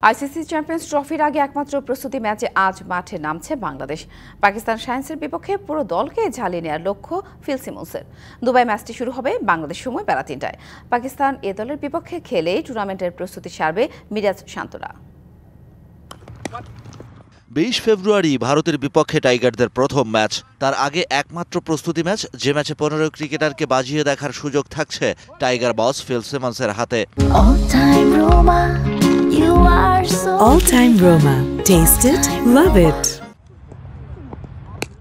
ICC champions ট্রফির আগে একমাত্র প্রস্তুতি ম্যাচে আজ মাঠে নামছে বাংলাদেশ। পাকিস্তান সায়েন্সের বিপক্ষে পুরো দলকে ঝালিয়ে নেওয়ার লক্ষ্য ফিল সিমন্সের। দুবাই ম্যাচটি শুরু হবে বাংলাদেশ সময় বেলা ৩টায়। পাকিস্তান এ দলের বিপক্ষে খেলেই টুর্নামেন্টের প্রস্তুতি সারবে মিরাজ শান্তরা। ২০ ফেব্রুয়ারি ভারতের বিপক্ষে টাইগারদের প্রথম ম্যাচ। তার আগে একমাত্র প্রস্তুতি ম্যাচ, যে ম্যাচে ১৫ ক্রিকেটারকে বাজিয়ে দেখার সুযোগ থাকছে টাইগার বস ফিল সিমন্সের হাতে। All time Roma. Taste it, love it.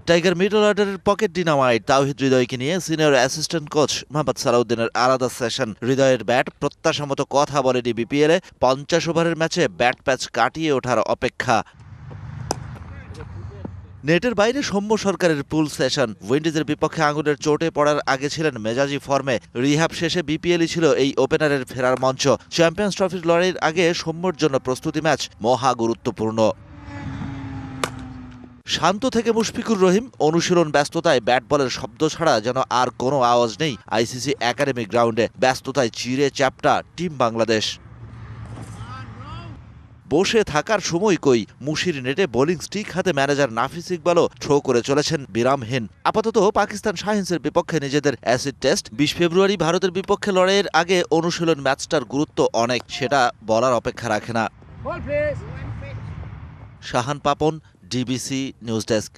Tiger middle অর্ডারের পকেট ডিনামাইট তাওহিদ হৃদয়কে নিয়ে সিনিয়র অ্যাসিস্ট্যান্ট কোচ মোহাম্মদ সালাউদ্দিনের আলাদা সেশন। হৃদয়ের ব্যাট প্রত্যাশামতো কথা বলেনি বিপিএলে। ৫০ ওভারের ম্যাচে ব্যাট প্যাচ কাটিয়ে ওঠার অপেক্ষা। নেটের বাইরে সৌম্য সরকারের পুল সেশন। উইন্ডিজের বিপক্ষে আঙুলের চোটে পড়ার আগে ছিলেন মেজাজি ফর্মে। রিহ্যাব শেষে বিপিএলই ছিল এই ওপেনারের ফেরার মঞ্চ। চ্যাম্পিয়ন্স ট্রফির লড়াইয়ের আগে সৌম্যর জন্য প্রস্তুতি ম্যাচ মহা গুরুত্বপূর্ণ। শান্ত থেকে মুশফিকুর রহিম। অনুশীলন ব্যস্ততায় ব্যাট বলের শব্দ ছাড়া যেন আর কোনো আওয়াজ নেই আইসিসি একাডেমি গ্রাউন্ডে। ব্যস্ততায় চিরে চ্যাপ্টা টিম বাংলাদেশ। বসে থাকার সময় কই, মুশির নেটে বোলিং স্টিক হাতে ম্যানেজার নাফিস ইকবালও থ্রো করে চলেছেন বিরামহীন। আপাতত পাকিস্তান শাহিনসের বিপক্ষে নিজেদের অ্যাসিড টেস্ট। ২০ ফেব্রুয়ারি ভারতের বিপক্ষে লড়াইয়ের আগে অনুশীলন ম্যাচটার গুরুত্ব অনেক, সেটা বলার অপেক্ষা রাখে না। Shahan Papon, DBC news desk.